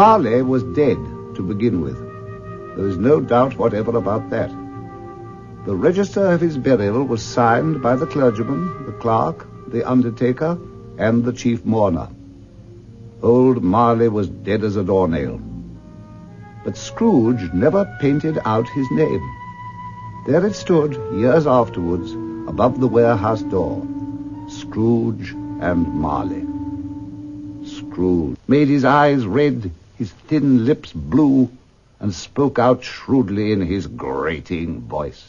Marley was dead to begin with. There is no doubt whatever about that. The register of his burial was signed by the clergyman, the clerk, the undertaker, and the chief mourner. Old Marley was dead as a doornail. But Scrooge never painted out his name. There it stood, years afterwards, above the warehouse door. Scrooge and Marley. Scrooge made his eyes red, his thin lips blue, and spoke out shrewdly in his grating voice.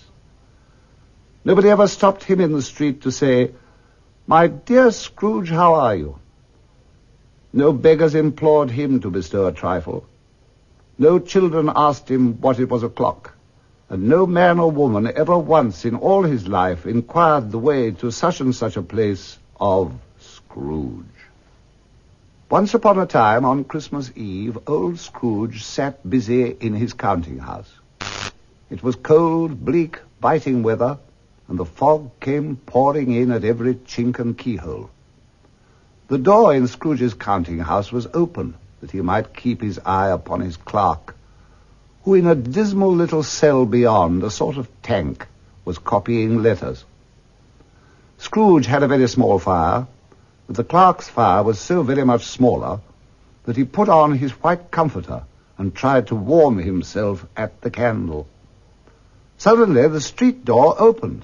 Nobody ever stopped him in the street to say, "My dear Scrooge, how are you?" No beggars implored him to bestow a trifle. No children asked him what it was o'clock. And no man or woman ever once in all his life inquired the way to such and such a place of Scrooge. Once upon a time, on Christmas Eve, old Scrooge sat busy in his counting-house. It was cold, bleak, biting weather, and the fog came pouring in at every chink and keyhole. The door in Scrooge's counting-house was open, that he might keep his eye upon his clerk, who in a dismal little cell beyond, a sort of tank, was copying letters. Scrooge had a very small fire, but the clerk's fire was so very much smaller that he put on his white comforter and tried to warm himself at the candle. Suddenly the street door opened,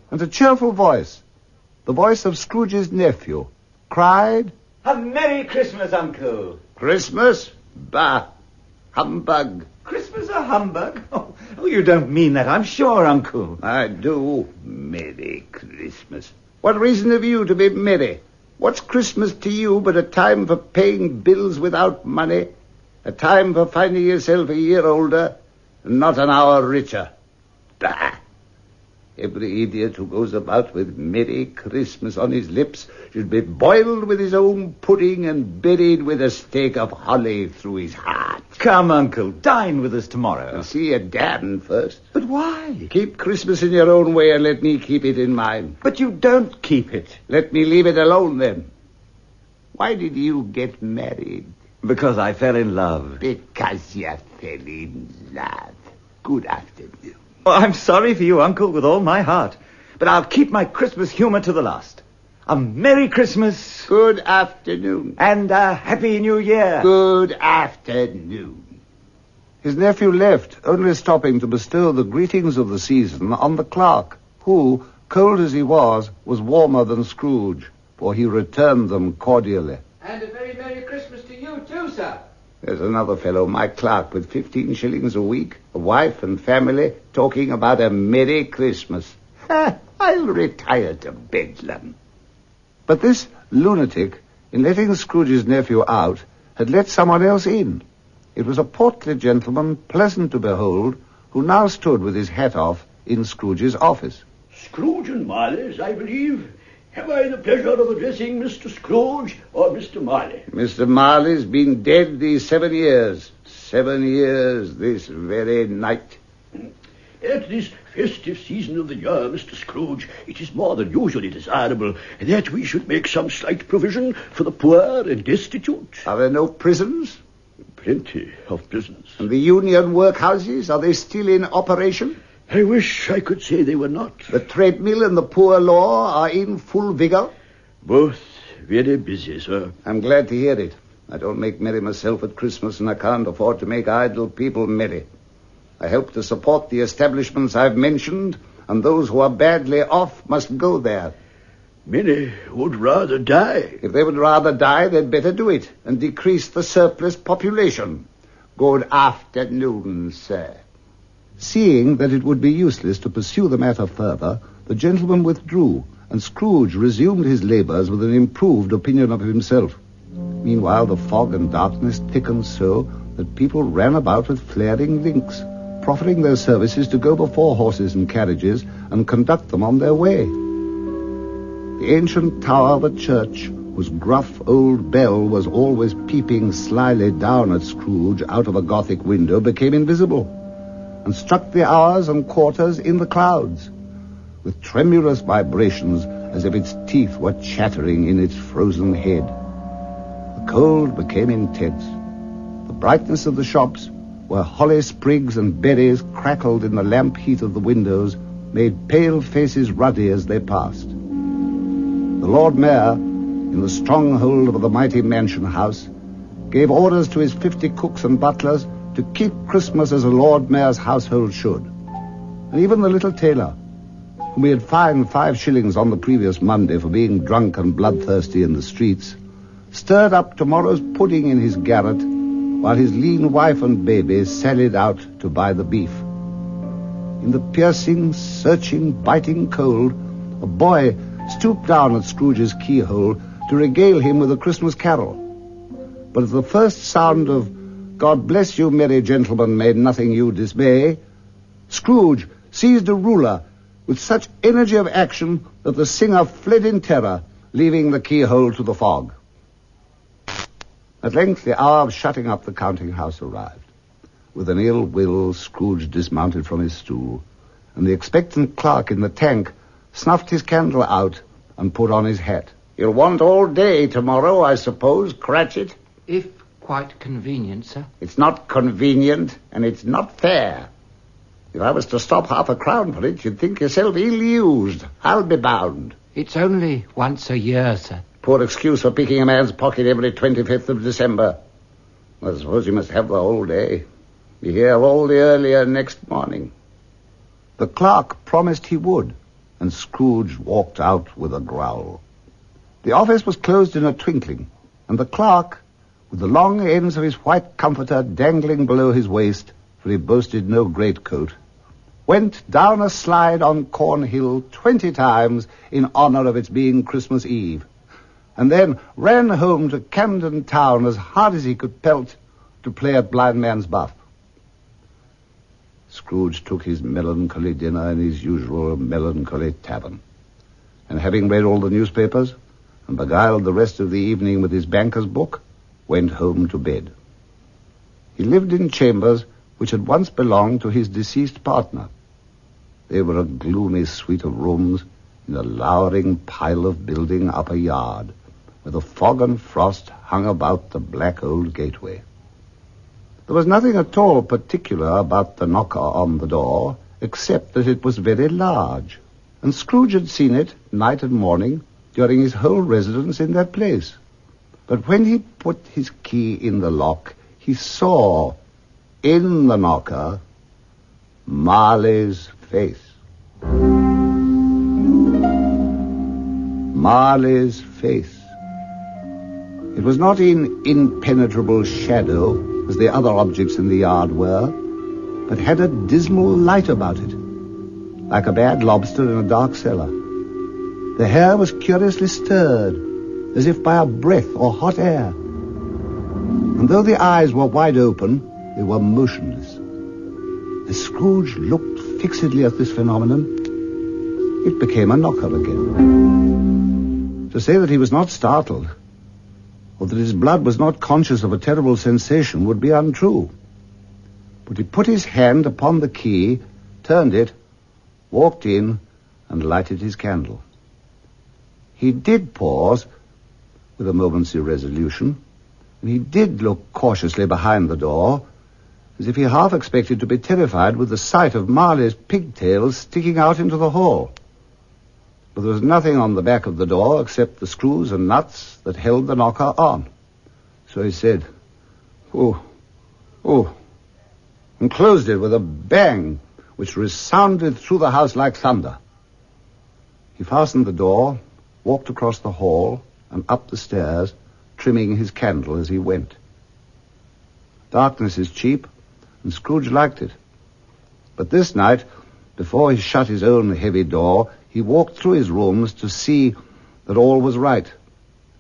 and a cheerful voice, the voice of Scrooge's nephew, cried, "A Merry Christmas, Uncle!" "Christmas? Bah! Humbug!" "Christmas a humbug? Oh, you don't mean that, I'm sure, Uncle." "I do. Merry Christmas. What reason have you to be merry? What's Christmas to you but a time for paying bills without money, a time for finding yourself a year older and not an hour richer? Bah! Every idiot who goes about with Merry Christmas on his lips should be boiled with his own pudding and buried with a stake of holly through his heart." Come, Uncle, dine with us tomorrow. I'll see you damned first. But why? Keep Christmas in your own way and let me keep it in mine. But you don't keep it. Let me leave it alone, then. Why did you get married? Because I fell in love. Because you fell in love. Good afternoon. Oh, I'm sorry for you, Uncle, with all my heart. But I'll keep my Christmas humor to the last. A Merry Christmas. Good afternoon. And a Happy New Year. Good afternoon. His nephew left, only stopping to bestow the greetings of the season on the clerk, who, cold as he was warmer than Scrooge, for he returned them cordially. "And a very Merry Christmas to you, too, sir." There's another fellow, my clerk, with 15 shillings a week, a wife and family, talking about a Merry Christmas. I'll retire to Bedlam. But this lunatic, in letting Scrooge's nephew out, had let someone else in. It was a portly gentleman, pleasant to behold, who now stood with his hat off in Scrooge's office. "Scrooge and Marley's, I believe. Have I the pleasure of addressing Mr. Scrooge or Mr. Marley?" "Mr. Marley's been dead these 7 years. 7 years this very night." "At this festive season of the year, Mr. Scrooge, it is more than usually desirable that we should make some slight provision for the poor and destitute." Are there no prisons? "Plenty of prisons." And the union workhouses, are they still in operation? "I wish I could say they were not." The treadmill and the poor law are in full vigor? "Both very busy, sir." I'm glad to hear it. I don't make merry myself at Christmas, and I can't afford to make idle people merry. I help to support the establishments I've mentioned, and those who are badly off must go there. "Many would rather die." If they would rather die, they'd better do it, and decrease the surplus population. Good afternoon, sir. Seeing that it would be useless to pursue the matter further, the gentleman withdrew, and Scrooge resumed his labors with an improved opinion of himself. Meanwhile, the fog and darkness thickened so that people ran about with flaring links, proffering their services to go before horses and carriages and conduct them on their way. The ancient tower of a church, whose gruff old bell was always peeping slyly down at Scrooge out of a Gothic window, became invisible, and struck the hours and quarters in the clouds, with tremulous vibrations as if its teeth were chattering in its frozen head. The cold became intense. The brightness of the shops, where holly sprigs and berries crackled in the lamp heat of the windows, made pale faces ruddy as they passed. The Lord Mayor, in the stronghold of the mighty mansion house, gave orders to his 50 cooks and butlers to keep Christmas as a Lord Mayor's household should. And even the little tailor, whom he had fined 5 shillings on the previous Monday for being drunk and bloodthirsty in the streets, stirred up tomorrow's pudding in his garret, while his lean wife and baby sallied out to buy the beef. In the piercing, searching, biting cold, a boy stooped down at Scrooge's keyhole to regale him with a Christmas carol. But at the first sound of "God bless you, merry gentlemen, may nothing you dismay," Scrooge seized a ruler with such energy of action that the singer fled in terror, leaving the keyhole to the fog. At length the hour of shutting up the counting-house arrived. With an ill will, Scrooge dismounted from his stool, and the expectant clerk in the tank snuffed his candle out and put on his hat. "You'll want all day tomorrow, I suppose, Cratchit?" If quite convenient, sir. "It's not convenient, and it's not fair. If I was to stop half a crown for it, you'd think yourself ill-used, I'll be bound." It's only once a year, sir. Poor excuse for picking a man's pocket every 25th of December. I suppose you must have the whole day. Be here all the earlier next morning. The clerk promised he would, and Scrooge walked out with a growl. The office was closed in a twinkling, and the clerk, with the long ends of his white comforter dangling below his waist, for he boasted no greatcoat, went down a slide on Cornhill 20 times in honor of its being Christmas Eve, and then ran home to Camden Town as hard as he could pelt to play at blind man's buff. Scrooge took his melancholy dinner in his usual melancholy tavern, and having read all the newspapers and beguiled the rest of the evening with his banker's book, went home to bed. He lived in chambers which had once belonged to his deceased partner. They were a gloomy suite of rooms in a lowering pile of building up a yard, where the fog and frost hung about the black old gateway. There was nothing at all particular about the knocker on the door, except that it was very large, and Scrooge had seen it night and morning during his whole residence in that place. But when he put his key in the lock, he saw, in the knocker, Marley's face. Marley's face. It was not in impenetrable shadow, as the other objects in the yard were, but had a dismal light about it, like a bad lobster in a dark cellar. The hair was curiously stirred, as if by a breath or hot air. And though the eyes were wide open, they were motionless. As Scrooge looked fixedly at this phenomenon, it became a knocker again. To say that he was not startled, or that his blood was not conscious of a terrible sensation, would be untrue. But he put his hand upon the key, turned it, walked in, and lighted his candle. He did pause, with a moment's irresolution, and he did look cautiously behind the door, as if he half expected to be terrified with the sight of Marley's pigtails sticking out into the hall. But there was nothing on the back of the door except the screws and nuts that held the knocker on. So he said, "Oh," and closed it with a bang which resounded through the house like thunder. He fastened the door, walked across the hall, and up the stairs, trimming his candle as he went. Darkness is cheap, and Scrooge liked it. But this night, before he shut his own heavy door, he walked through his rooms to see that all was right.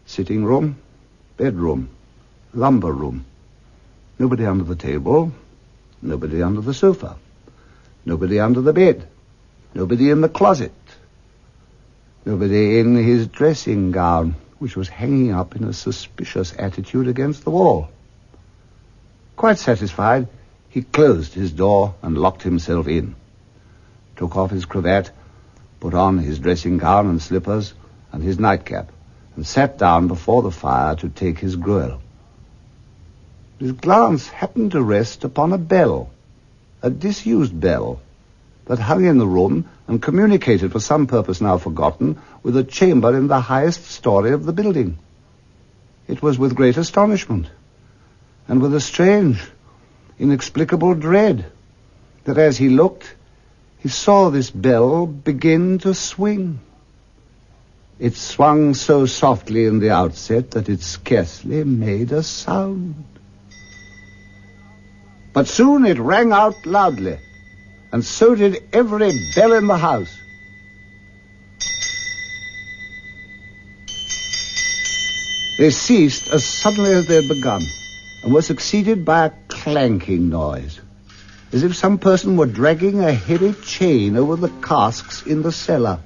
Sitting room, bedroom, lumber room. Nobody under the table, nobody under the sofa, nobody under the bed, nobody in the closet, nobody in his dressing gown, which was hanging up in a suspicious attitude against the wall. Quite satisfied, he closed his door and locked himself in, took off his cravat, put on his dressing gown and slippers and his nightcap, and sat down before the fire to take his gruel. His glance happened to rest upon a bell, a disused bell, that hung in the room and communicated for some purpose now forgotten with a chamber in the highest story of the building. It was with great astonishment, and with a strange, inexplicable dread, that as he looked, he saw this bell begin to swing. It swung so softly in the outset that it scarcely made a sound. But soon it rang out loudly, and so did every bell in the house. They ceased as suddenly as they had begun, and were succeeded by a clanking noise, as if some person were dragging a heavy chain over the casks in the cellar,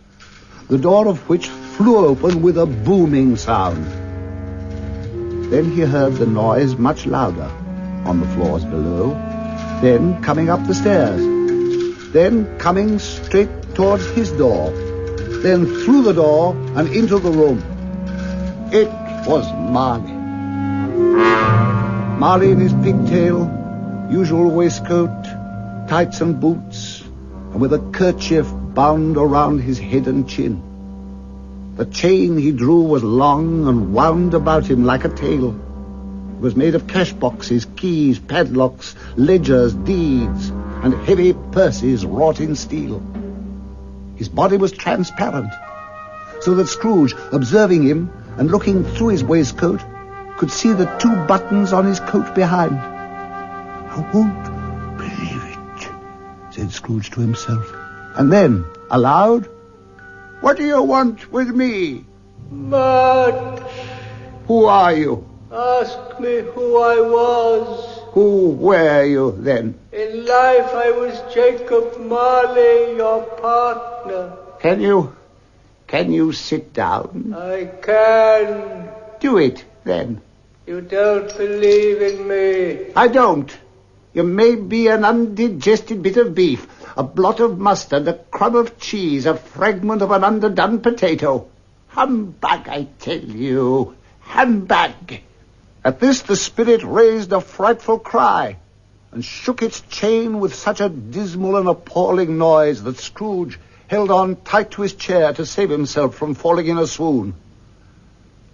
the door of which flew open with a booming sound. Then he heard the noise much louder on the floors below, then coming up the stairs, then coming straight towards his door, then through the door and into the room. It was Marley. Marley in his pigtail, usual waistcoat, tights and boots, and with a kerchief bound around his head and chin. The chain he drew was long and wound about him like a tail. It was made of cash boxes, keys, padlocks, ledgers, deeds, and heavy purses wrought in steel. His body was transparent, so that Scrooge, observing him and looking through his waistcoat, could see the 2 buttons on his coat behind. "I won't believe it," said Scrooge to himself. And then, aloud, "What do you want with me?" "Much." "Who are you?" "Ask me who I was." "Who were you, then?" "In life I was Jacob Marley, your partner." Can you sit down?" "I can." "Do it, then." "You don't believe in me." "I don't. You may be an undigested bit of beef, a blot of mustard, a crumb of cheese, a fragment of an underdone potato. Humbug, I tell you. Humbug." At this the spirit raised a frightful cry, and shook its chain with such a dismal and appalling noise that Scrooge held on tight to his chair to save himself from falling in a swoon.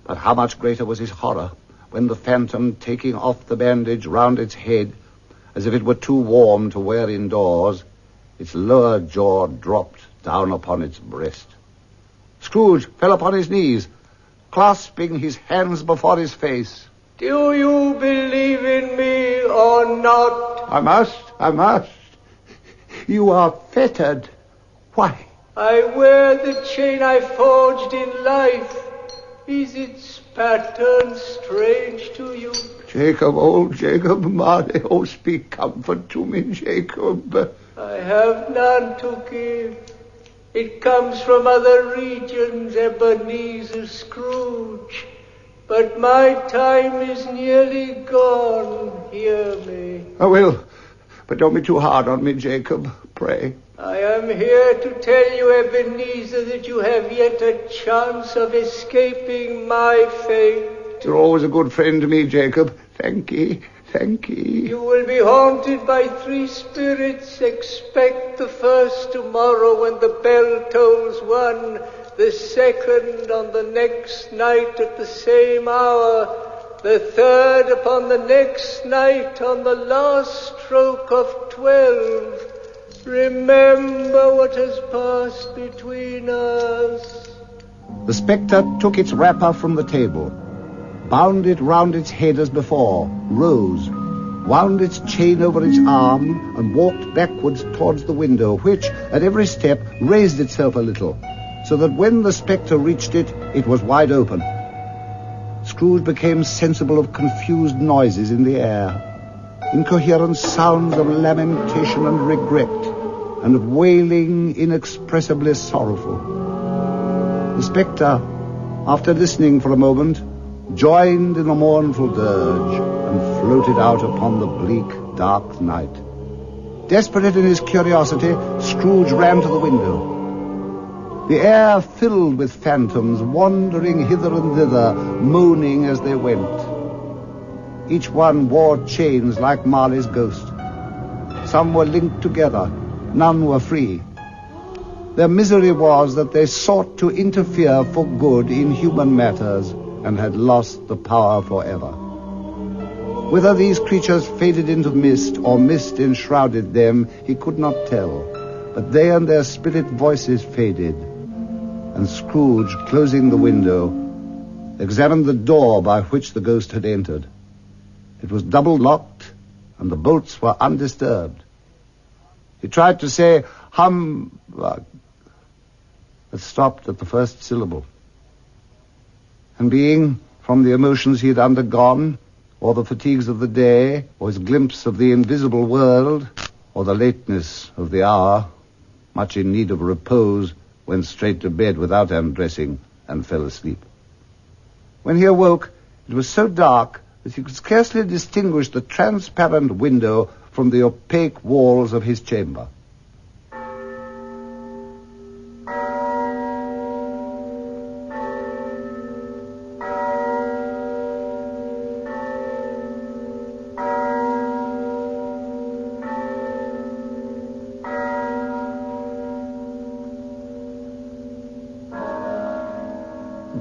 But how much greater was his horror when the phantom, taking off the bandage round its head, as if it were too warm to wear indoors, its lower jaw dropped down upon its breast. Scrooge fell upon his knees, clasping his hands before his face. "Do you believe in me or not?" I must. You are fettered. Why?" "I wear the chain I forged in life. Is its pattern strange to you?" "Jacob, old Jacob Marley, oh, speak comfort to me, Jacob." "I have none to give. It comes from other regions, Ebenezer Scrooge. But my time is nearly gone, hear me." "I will, but don't be too hard on me, Jacob, pray." "I am here to tell you, Ebenezer, that you have yet a chance of escaping my fate." "You're always a good friend to me, Jacob. Thank ye. "You will be haunted by 3 spirits. Expect the first tomorrow when the bell tolls 1, the second on the next night at the same hour, the third upon the next night on the last stroke of 12. Remember what has passed between us." The spectre took its wrapper from the table, bound it round its head as before, rose, wound its chain over its arm, and walked backwards towards the window, which, at every step, raised itself a little, so that when the spectre reached it, it was wide open. Scrooge became sensible of confused noises in the air, incoherent sounds of lamentation and regret, and of wailing inexpressibly sorrowful. The spectre, after listening for a moment, joined in the mournful dirge, and floated out upon the bleak, dark night. Desperate in his curiosity, Scrooge ran to the window. The air filled with phantoms, wandering hither and thither, moaning as they went. Each one wore chains like Marley's ghost. Some were linked together, none were free. Their misery was that they sought to interfere for good in human matters and had lost the power forever. Whether these creatures faded into mist or mist enshrouded them, he could not tell. But they and their spirit voices faded, and Scrooge, closing the window, examined the door by which the ghost had entered. It was double locked, and the bolts were undisturbed. He tried to say humbug, but stopped at the first syllable. And being, from the emotions he had undergone, or the fatigues of the day, or his glimpse of the invisible world, or the lateness of the hour, much in need of repose, went straight to bed without undressing and fell asleep. When he awoke, it was so dark that he could scarcely distinguish the transparent window from the opaque walls of his chamber.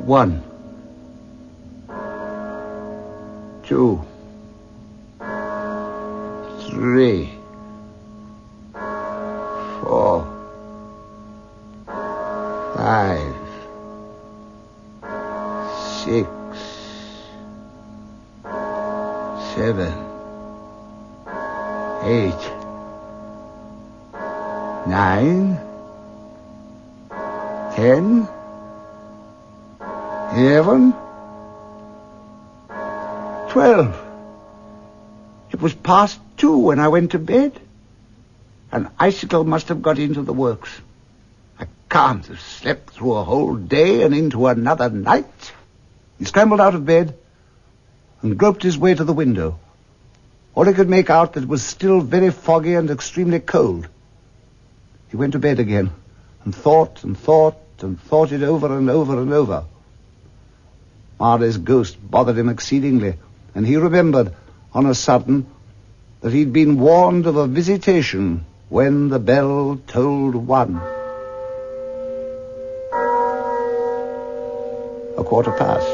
One, 2, 3, 4, 5, 6, 7, 8, 9, 10, 11, 12. It was past 2 when I went to bed. An icicle must have got into the works. I can't have slept through a whole day and into another night. He scrambled out of bed and groped his way to the window. All he could make out that it was still very foggy and extremely cold. He went to bed again and thought and thought and thought it over and over and over. Marley's ghost bothered him exceedingly, and he remembered, on a sudden, that he'd been warned of a visitation when the bell tolled 1. A quarter past.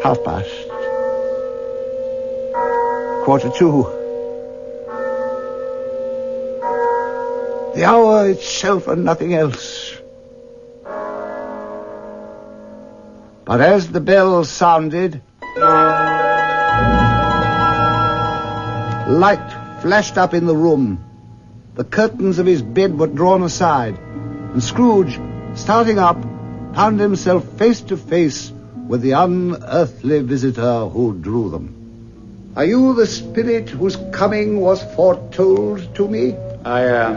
Half past. 1:45. The hour itself and nothing else. But as the bell sounded, light flashed up in the room. The curtains of his bed were drawn aside, and Scrooge, starting up, found himself face to face with the unearthly visitor who drew them. Are you the spirit whose coming was foretold to me? I am.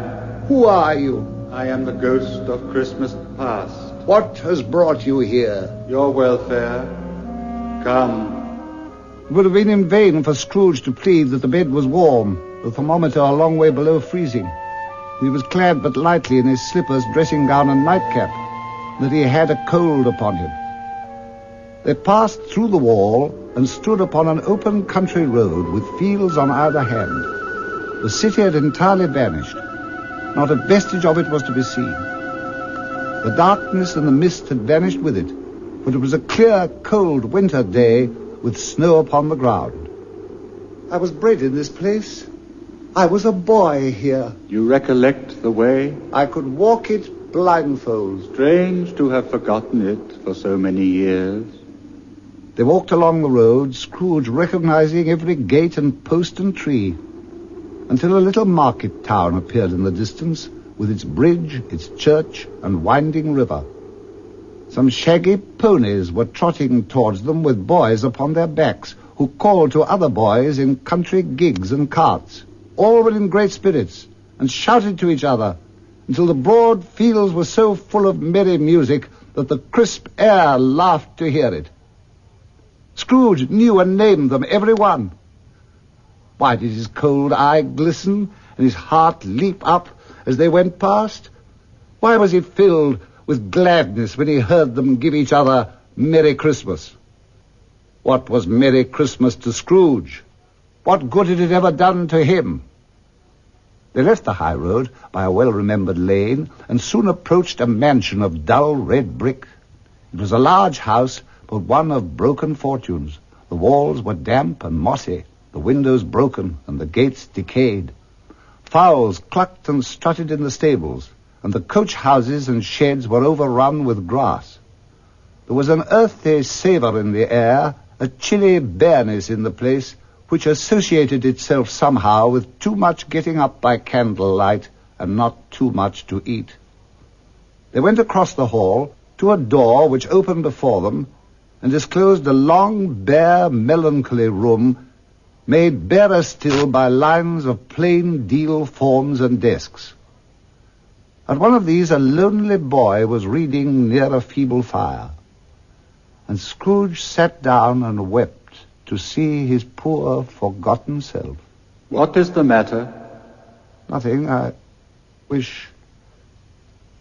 Who are you? I am the ghost of Christmas past. What has brought you here? Your welfare. Come. It would have been in vain for Scrooge to plead that the bed was warm, the thermometer a long way below freezing. He was clad but lightly in his slippers, dressing gown and nightcap, that he had a cold upon him. They passed through the wall and stood upon an open country road with fields on either hand. The city had entirely vanished. Not a vestige of it was to be seen. The darkness and the mist had vanished with it, but it was a clear, cold winter day with snow upon the ground. I was bred in this place. I was a boy here. You recollect the way? I could walk it blindfold. Strange to have forgotten it for so many years. They walked along the road, Scrooge recognizing every gate and post and tree, until a little market town appeared in the distance, with its bridge, its church, and winding river. Some shaggy ponies were trotting towards them with boys upon their backs, who called to other boys in country gigs and carts. All were in great spirits, and shouted to each other, until the broad fields were so full of merry music that the crisp air laughed to hear it. Scrooge knew and named them, every one. Why did his cold eye glisten and his heart leap up as they went past? Why was he filled with gladness when he heard them give each other Merry Christmas? What was Merry Christmas to Scrooge? What good had it ever done to him? They left the high road by a well-remembered lane and soon approached a mansion of dull red brick. It was a large house, but one of broken fortunes. The walls were damp and mossy, the windows broken, and the gates decayed. Fowls clucked and strutted in the stables, and the coach houses and sheds were overrun with grass. There was an earthy savour in the air, a chilly bareness in the place, which associated itself somehow with too much getting up by candlelight and not too much to eat. They went across the hall to a door which opened before them and disclosed a long, bare, melancholy room made barer still by lines of plain deal forms and desks. At one of these a lonely boy was reading near a feeble fire, and Scrooge sat down and wept to see his poor, forgotten self. What is the matter? Nothing. I wish...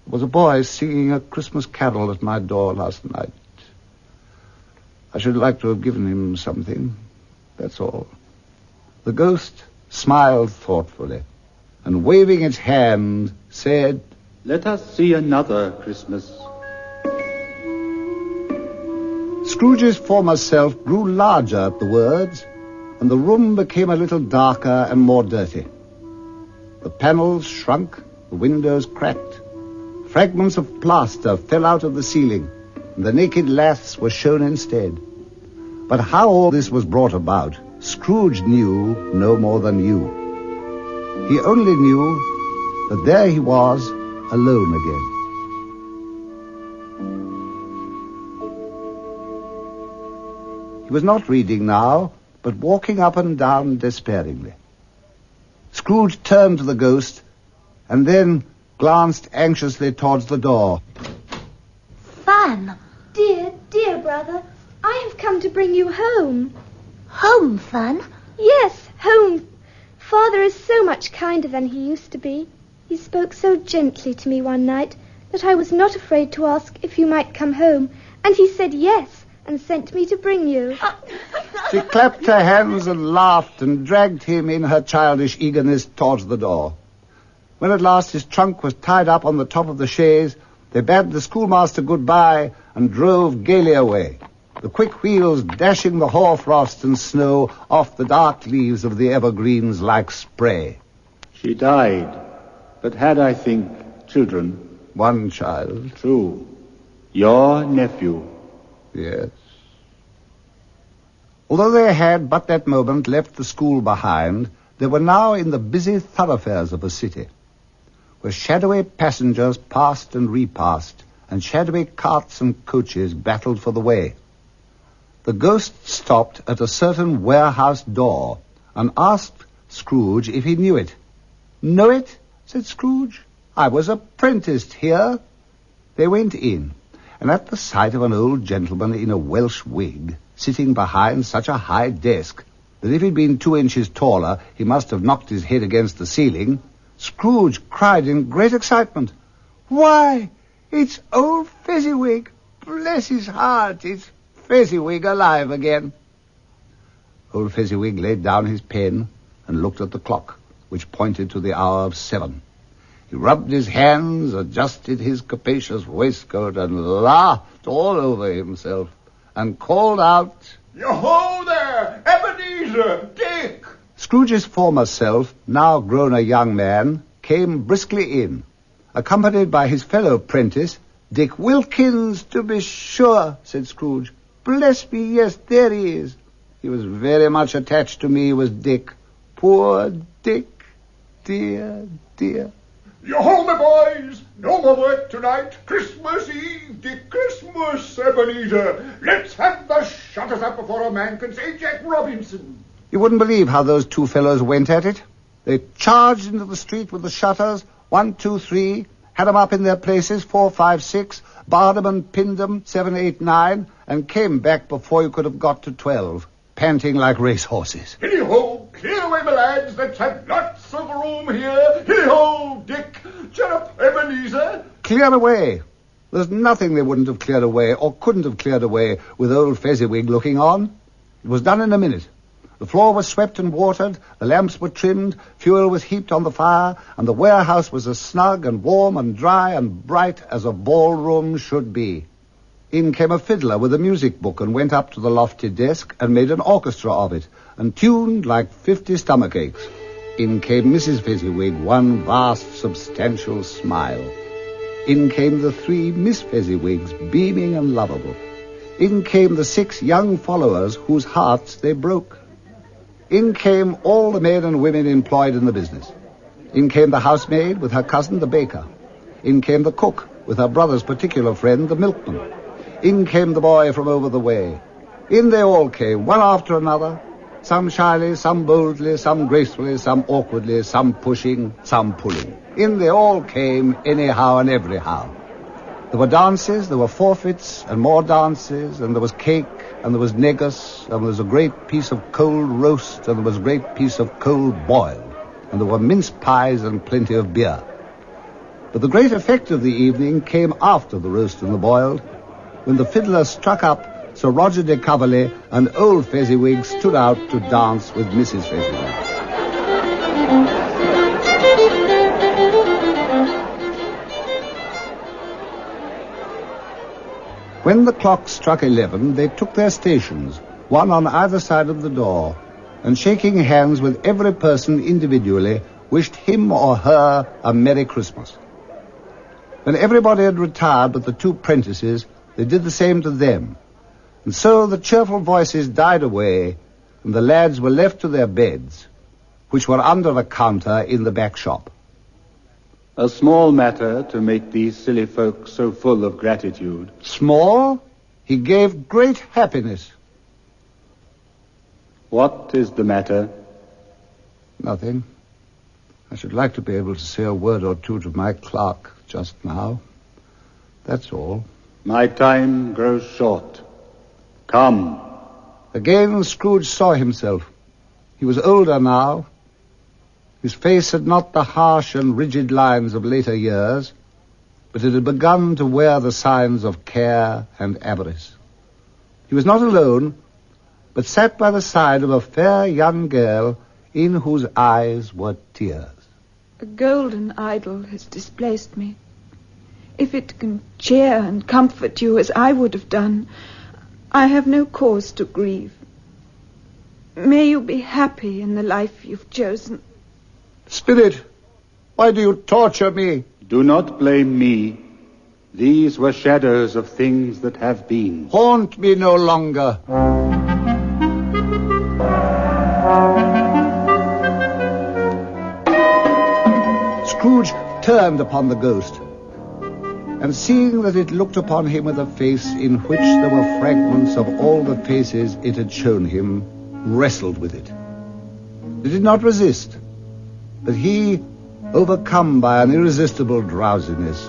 There was a boy singing a Christmas carol at my door last night. I should like to have given him something. That's all. The ghost smiled thoughtfully, and waving its hand, said, Let us see another Christmas. Scrooge's former self grew larger at the words, and the room became a little darker and more dirty. The panels shrunk, the windows cracked. Fragments of plaster fell out of the ceiling, and the naked laths were shown instead. But how all this was brought about, Scrooge knew no more than you. He only knew that there he was, alone again. He was not reading now, but walking up and down despairingly. Scrooge turned to the ghost, and then glanced anxiously towards the door. Fun! Dear, dear brother, I have come to bring you home. Home, Fun? Yes, home. Father is so much kinder than he used to be. He spoke so gently to me one night that I was not afraid to ask if you might come home, and he said yes, and sent me to bring you. She clapped her hands and laughed and dragged him in her childish eagerness towards the door. When at last his trunk was tied up on the top of the chaise, they bade the schoolmaster goodbye and drove gaily away, the quick wheels dashing the hoarfrost and snow off the dark leaves of the evergreens like spray. She died, but had, I think, children. One child. True. Your nephew. Yes. Although they had but that moment left the school behind, they were now in the busy thoroughfares of a city, where shadowy passengers passed and repassed, and shadowy carts and coaches battled for the way. The ghost stopped at a certain warehouse door and asked Scrooge if he knew it. Know it? Said Scrooge. I was apprenticed here. They went in, and at the sight of an old gentleman in a Welsh wig, sitting behind such a high desk that if he'd been 2 inches taller, he must have knocked his head against the ceiling, Scrooge cried in great excitement, Why, it's old Fezziwig! Bless his heart, it's Fezziwig alive again. Old Fezziwig laid down his pen and looked at the clock, which pointed to the hour of 7. He rubbed his hands, adjusted his capacious waistcoat, and laughed all over himself, and called out, Yo-ho there, Ebenezer, Dick! Scrooge's former self, now grown a young man, came briskly in, accompanied by his fellow apprentice, Dick Wilkins, to be sure, said Scrooge. Bless me, yes, there he is. He was very much attached to me, was Dick. Poor Dick, dear, dear. Yo-ho, my boys! No more work tonight. Christmas Eve, Dick, Christmas, Ebenezer. Let's have the shutters up before a man can say Jack Robinson. You wouldn't believe how those two fellows went at it. They charged into the street with the shutters, 1, 2, 3, had 'em up in their places, 4, 5, 6, barred 'em and pinned 'em, 7, 8, 9, and came back before you could have got to 12, panting like racehorses. Hilly-ho, clear away, my lads. Let's have lots of room here. Hilly-ho, Dick. Cheer up, Ebenezer. Clear away. There's nothing they wouldn't have cleared away, or couldn't have cleared away, with old Fezziwig looking on. It was done in a minute. The floor was swept and watered, the lamps were trimmed, fuel was heaped on the fire, and the warehouse was as snug and warm and dry and bright as a ballroom should be. In came a fiddler with a music book and went up to the lofty desk and made an orchestra of it, and tuned like 50 stomach aches. In came Mrs. Fezziwig, one vast, substantial smile. In came the 3 Miss Fezziwigs, beaming and lovable. In came the 6 young followers whose hearts they broke. In came all the men and women employed in the business. In came the housemaid with her cousin, the baker. In came the cook with her brother's particular friend, the milkman. In came the boy from over the way. In they all came, one after another, some shyly, some boldly, some gracefully, some awkwardly, some pushing, some pulling. In they all came, anyhow and everyhow. There were dances, there were forfeits, and more dances, and there was cake, and there was negus, and there was a great piece of cold roast, and there was a great piece of cold boiled, and there were mince pies and plenty of beer. But the great effect of the evening came after the roast and the boiled, when the fiddler struck up Sir Roger de Coverley and old Fezziwig stood out to dance with Mrs. Fezziwig. When the clock struck 11, they took their stations, one on either side of the door, and shaking hands with every person individually, wished him or her a Merry Christmas. When everybody had retired but the 2 prentices, they did the same to them. And so the cheerful voices died away, and the lads were left to their beds, which were under a counter in the back shop. A small matter to make these silly folk so full of gratitude. Small? He gave great happiness. What is the matter? Nothing. I should like to be able to say a word or two to my clerk just now. That's all. My time grows short. Come. Again Scrooge saw himself. He was older now. His face had not the harsh and rigid lines of later years, but it had begun to wear the signs of care and avarice. He was not alone, but sat by the side of a fair young girl in whose eyes were tears. A golden idol has displaced me. If it can cheer and comfort you as I would have done, I have no cause to grieve. May you be happy in the life you've chosen. Spirit, why do you torture me? Do not blame me. These were shadows of things that have been. Haunt me no longer. Scrooge turned upon the ghost, and seeing that it looked upon him with a face in which there were fragments of all the faces it had shown him, wrestled with it. It did not resist, but he, overcome by an irresistible drowsiness,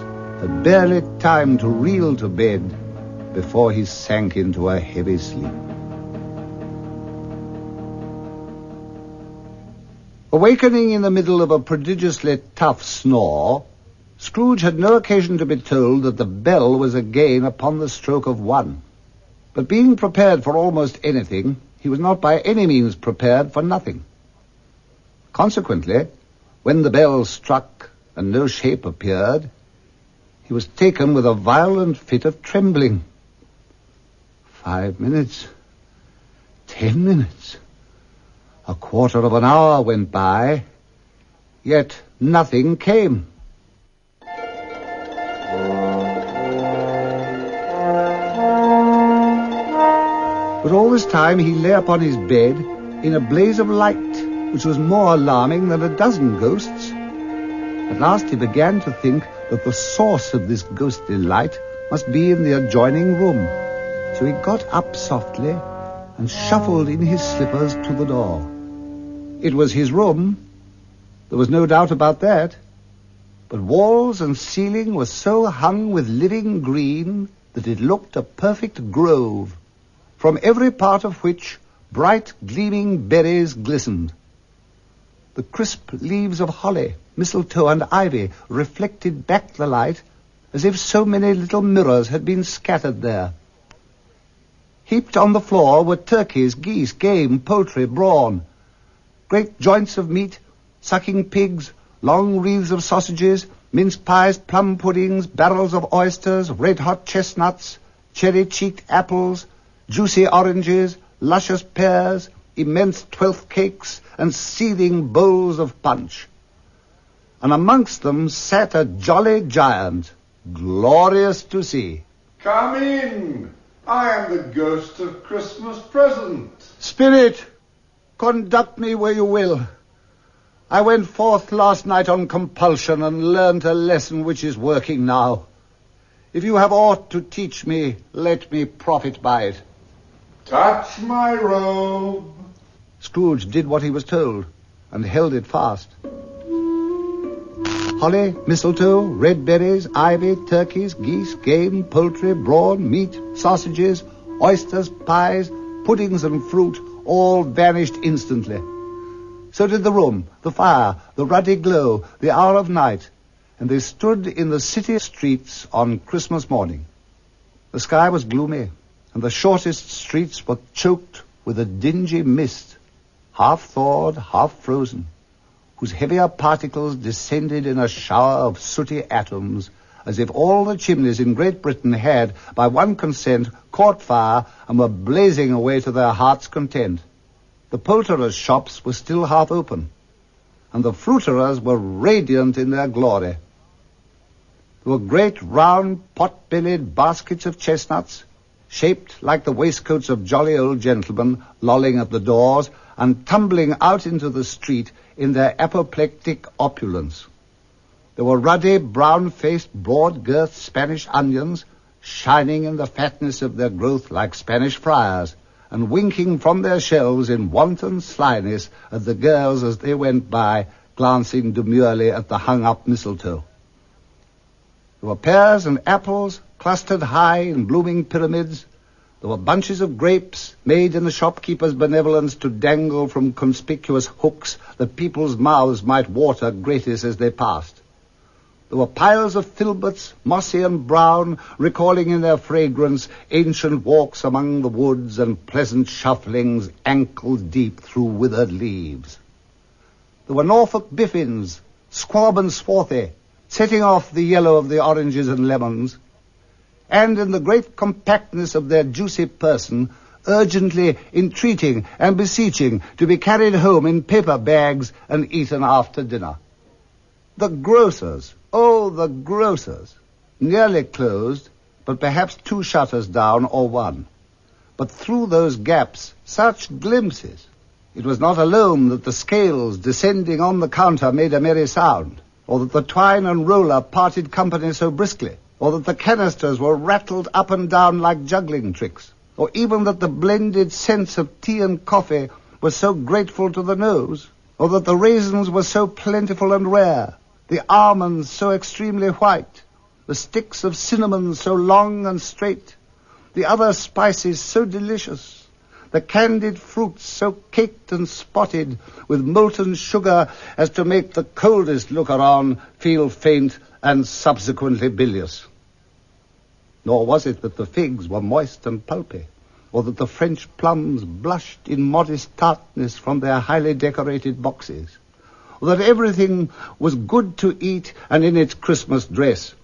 had barely time to reel to bed before he sank into a heavy sleep. Awakening in the middle of a prodigiously tough snore, Scrooge had no occasion to be told that the bell was again upon the stroke of 1. But being prepared for almost anything, he was not by any means prepared for nothing. Consequently, when the bell struck and no shape appeared, he was taken with a violent fit of trembling. 5 minutes, 10 minutes, a quarter of an hour went by, yet nothing came. But all this time he lay upon his bed in a blaze of light, which was more alarming than a dozen ghosts. At last he began to think that the source of this ghostly light must be in the adjoining room. So he got up softly and shuffled in his slippers to the door. It was his room. There was no doubt about that. But walls and ceiling were so hung with living green that it looked a perfect grove, from every part of which bright gleaming berries glistened. The crisp leaves of holly, mistletoe, and ivy reflected back the light as if so many little mirrors had been scattered there. Heaped on the floor were turkeys, geese, game, poultry, brawn. Great joints of meat, sucking pigs, long wreaths of sausages, mince pies, plum puddings, barrels of oysters, red-hot chestnuts, cherry-cheeked apples, juicy oranges, luscious pears, immense twelfth cakes, and seething bowls of punch. And amongst them sat a jolly giant, glorious to see. Come in. I am the ghost of Christmas present. Spirit, conduct me where you will. I went forth last night on compulsion and learnt a lesson which is working now. If you have aught to teach me, let me profit by it. Touch my robe. Scrooge did what he was told and held it fast. Holly, mistletoe, red berries, ivy, turkeys, geese, game, poultry, brawn, meat, sausages, oysters, pies, puddings and fruit all vanished instantly. So did the room, the fire, the ruddy glow, the hour of night, and they stood in the city streets on Christmas morning. The sky was gloomy, and the shortest streets were choked with a dingy mist, half thawed, half frozen, whose heavier particles descended in a shower of sooty atoms, as if all the chimneys in Great Britain had, by one consent, caught fire and were blazing away to their heart's content. The poulterers' shops were still half open, and the fruiterers were radiant in their glory. There were great round pot-bellied baskets of chestnuts, shaped like the waistcoats of jolly old gentlemen, lolling at the doors and tumbling out into the street in their apoplectic opulence. There were ruddy, brown-faced, broad-girthed Spanish onions, shining in the fatness of their growth like Spanish friars, and winking from their shelves in wanton slyness at the girls as they went by, glancing demurely at the hung-up mistletoe. There were pears and apples clustered high in blooming pyramids. There were bunches of grapes made in the shopkeeper's benevolence to dangle from conspicuous hooks that people's mouths might water gratis as they passed. There were piles of filberts, mossy and brown, recalling in their fragrance ancient walks among the woods and pleasant shufflings ankle-deep through withered leaves. There were Norfolk biffins, squab and swarthy, setting off the yellow of the oranges and lemons, and in the great compactness of their juicy person, urgently entreating and beseeching to be carried home in paper bags and eaten after dinner. The grocers, oh, the grocers, nearly closed, but perhaps 2 shutters down or 1. But through those gaps, such glimpses. It was not alone that the scales descending on the counter made a merry sound, or that the twine and roller parted company so briskly, or that the canisters were rattled up and down like juggling tricks, or even that the blended scents of tea and coffee were so grateful to the nose, or that the raisins were so plentiful and rare, the almonds so extremely white, the sticks of cinnamon so long and straight, the other spices so delicious, the candied fruits so caked and spotted with molten sugar as to make the coldest looker-on feel faint and subsequently bilious. Nor was it that the figs were moist and pulpy, or that the French plums blushed in modest tartness from their highly decorated boxes, or that everything was good to eat and in its Christmas dress.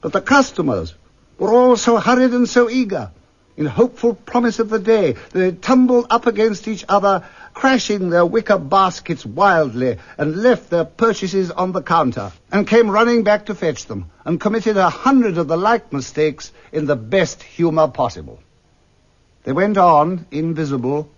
But the customers were all so hurried and so eager, in hopeful promise of the day, that they tumbled up against each other, crashing their wicker baskets wildly, and left their purchases on the counter, and came running back to fetch them, and committed 100 of the like mistakes in the best humour possible. They went on, invisible,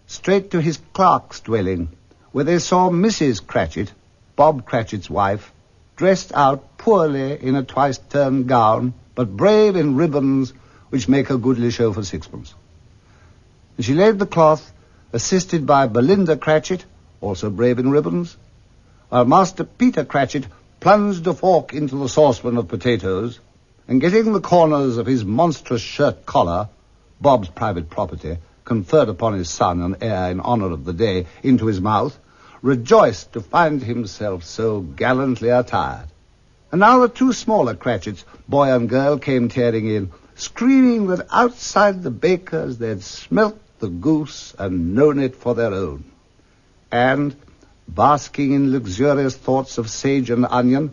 straight to his clerk's dwelling, where they saw Mrs. Cratchit, Bob Cratchit's wife, dressed out poorly in a twice-turned gown, but brave in ribbons which make a goodly show for 6pence. And she laid the cloth, assisted by Belinda Cratchit, also brave in ribbons, while Master Peter Cratchit plunged a fork into the saucepan of potatoes, and getting the corners of his monstrous shirt collar, Bob's private property, conferred upon his son an heir in honour of the day, into his mouth, rejoiced to find himself so gallantly attired. And now the 2 smaller Cratchits, boy and girl, came tearing in, screaming that outside the baker's they'd smelt the goose and known it for their own. And, basking in luxurious thoughts of sage and onion,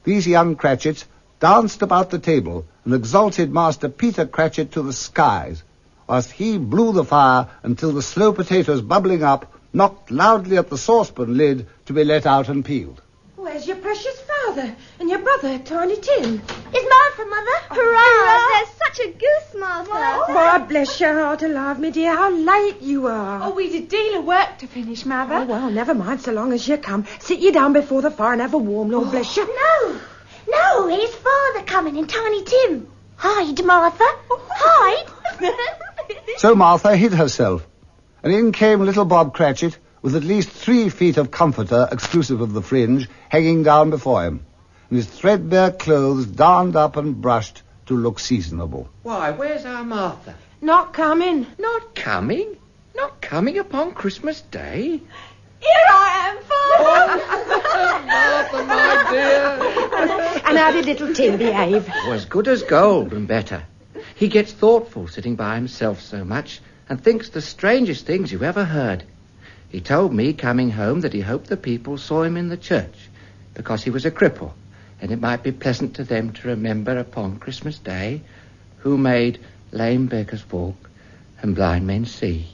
these young Cratchits danced about the table and exalted Master Peter Cratchit to the skies, whilst he blew the fire until the slow potatoes bubbling up knocked loudly at the saucepan lid to be let out and peeled. Where's your precious father and your brother, Tiny Tim? Is Martha, Mother? Hurrah! There's such a goose, Martha. God bless your heart alive, me dear. How late you are. Oh, we'd a deal of work to finish, Mother. Oh, well, never mind so long as you come. Sit you down before the fire and have a warm, Lord bless you. No, here's Father coming and Tiny Tim. Hide, Martha. Hide. So Martha hid herself, and in came little Bob Cratchit with at least 3 feet of comforter, exclusive of the fringe, hanging down before him, and his threadbare clothes darned up and brushed to look seasonable. Why, where's our Martha? Not coming. Not coming? Not coming upon Christmas Day? Here I am, Father. Martha, my dear. And how did little Tim behave? Was good as gold and better. He gets thoughtful sitting by himself so much and thinks the strangest things you ever heard. He told me coming home that he hoped the people saw him in the church because he was a cripple, and it might be pleasant to them to remember upon Christmas Day who made lame beggars walk and blind men see.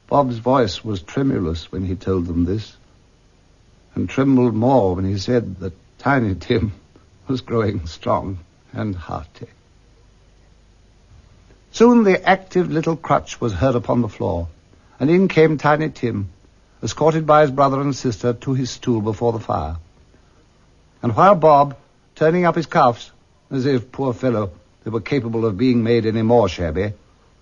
Bob's voice was tremulous when he told them this, and trembled more when he said that Tiny Tim was growing strong and hearty. Soon the active little crutch was heard upon the floor, and in came Tiny Tim, escorted by his brother and sister to his stool before the fire. And while Bob, turning up his cuffs, as if, poor fellow, they were capable of being made any more shabby,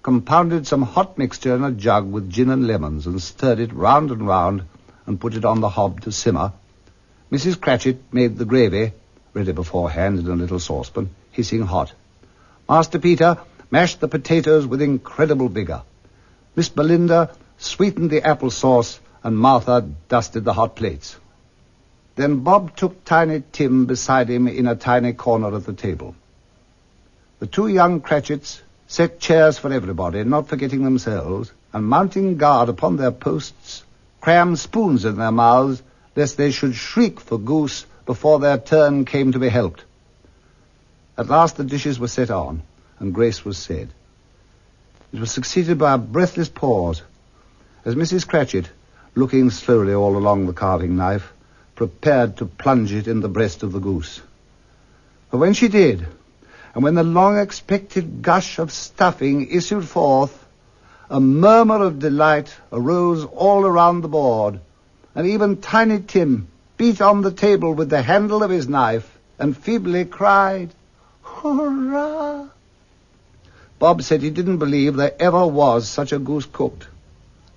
compounded some hot mixture in a jug with gin and lemons and stirred it round and round and put it on the hob to simmer, Mrs. Cratchit made the gravy, ready beforehand in a little saucepan, hissing hot. Master Peter mashed the potatoes with incredible vigor. Miss Belinda sweetened the apple sauce, and Martha dusted the hot plates. Then Bob took Tiny Tim beside him in a tiny corner of the table. The 2 young Cratchits set chairs for everybody, not forgetting themselves, and mounting guard upon their posts, crammed spoons in their mouths, lest they should shriek for goose before their turn came to be helped. At last the dishes were set on, and grace was said. It was succeeded by a breathless pause, as Mrs. Cratchit, looking slowly all along the carving knife, prepared to plunge it in the breast of the goose. But when she did, and when the long-expected gush of stuffing issued forth, a murmur of delight arose all around the board, and even Tiny Tim beat on the table with the handle of his knife and feebly cried, "Hurrah!" Bob said he didn't believe there ever was such a goose cooked.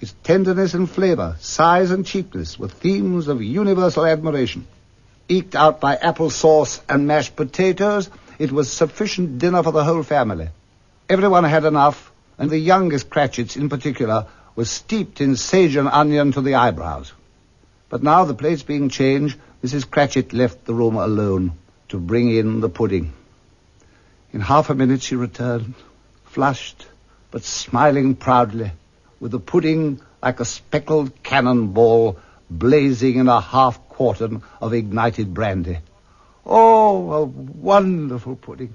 Its tenderness and flavor, size and cheapness were themes of universal admiration. Eked out by apple sauce and mashed potatoes, it was sufficient dinner for the whole family. Everyone had enough, and the youngest Cratchits in particular was steeped in sage and onion to the eyebrows. But now, the plates being changed, Mrs. Cratchit left the room alone to bring in the pudding. In half a minute she returned, flushed but smiling proudly, with the pudding like a speckled cannonball blazing in a half-quartern of ignited brandy. Oh, a wonderful pudding.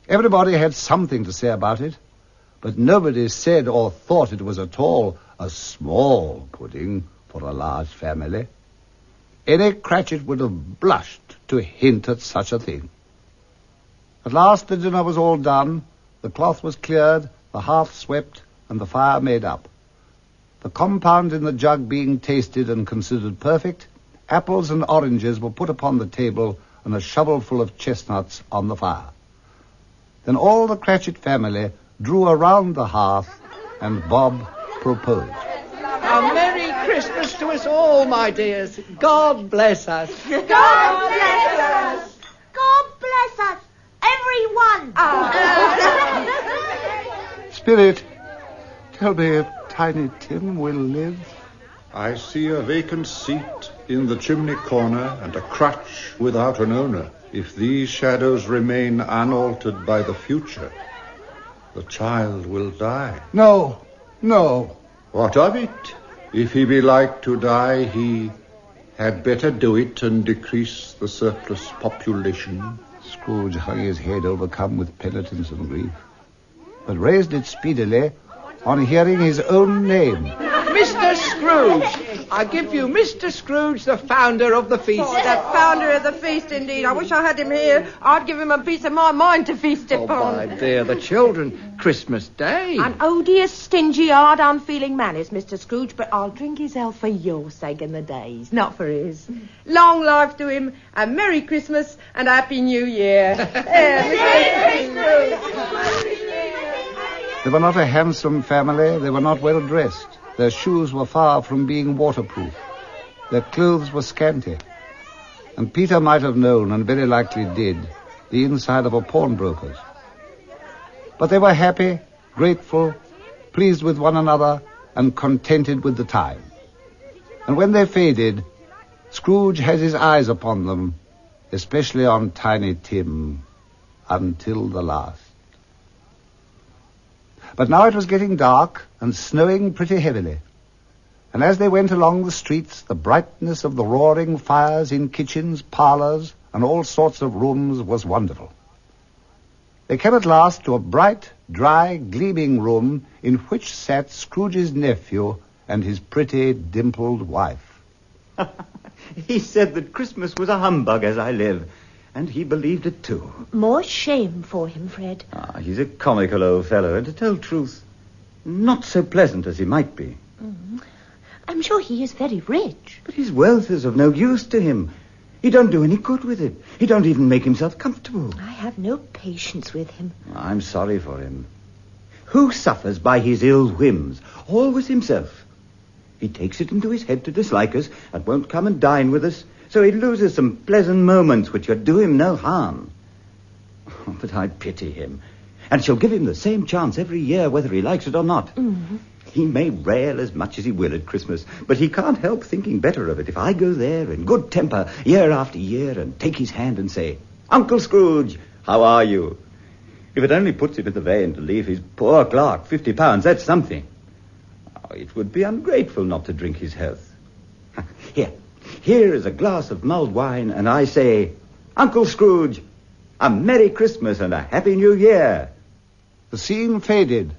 Everybody had something to say about it, but nobody said or thought it was at all a small pudding for a large family. Any Cratchit would have blushed to hint at such a thing. At last the dinner was all done, the cloth was cleared, the hearth swept, and the fire made up. The compound in the jug being tasted and considered perfect, apples and oranges were put upon the table and a shovelful of chestnuts on the fire. Then all the Cratchit family drew around the hearth, and Bob proposed. A Merry Christmas to us all, my dears. God bless us. God bless us. God bless us. Everyone. Spirit, tell me if Tiny Tim will live. I see a vacant seat in the chimney corner and a crutch without an owner. If these shadows remain unaltered by the future, the child will die. No, no. What of it? If he be like to die, he had better do it and decrease the surplus population. Scrooge hung his head, overcome with penitence and grief, but raised it speedily on hearing his own name. Mr. Scrooge! I give you Mr. Scrooge, the founder of the feast. Oh, the founder of the feast, indeed. I wish I had him here. I'd give him a piece of my mind to feast upon. My dear, the children, Christmas Day. An odious, stingy, hard, unfeeling man is Mr. Scrooge, but I'll drink his health for your sake in the days, not for his. Long life to him, and Merry Christmas, and Happy New Year. Merry Christmas! They were not a handsome family. They were not well dressed. Their shoes were far from being waterproof. Their clothes were scanty. And Peter might have known, and very likely did, the inside of a pawnbroker's. But they were happy, grateful, pleased with one another, and contented with the time. And when they faded, Scrooge had his eyes upon them, especially on Tiny Tim, until the last. But now it was getting dark and snowing pretty heavily. And as they went along the streets, the brightness of the roaring fires in kitchens, parlors, and all sorts of rooms was wonderful. They came at last to a bright, dry, gleaming room in which sat Scrooge's nephew and his pretty, dimpled wife. He said that Christmas was a humbug, as I live. And he believed it, too. More shame for him, Fred. He's a comical old fellow, and to tell truth, not so pleasant as he might be. I'm sure he is very rich. But his wealth is of no use to him. He don't do any good with it. He don't even make himself comfortable. I have no patience with him. I'm sorry for him. Who suffers by his ill whims? Always himself. He takes it into his head to dislike us and won't come and dine with us, so he loses some pleasant moments which would do him no harm. But I pity him. And shall give him the same chance every year, whether he likes it or not. Mm-hmm. He may rail as much as he will at Christmas, but he can't help thinking better of it if I go there in good temper year after year and take his hand and say, "Uncle Scrooge, how are you?" If it only puts him in the vein to leave his poor clerk £50, that's something. It would be ungrateful not to drink his health. Here is a glass of mulled wine, and I say, "Uncle Scrooge, a Merry Christmas and a Happy New Year." The scene faded,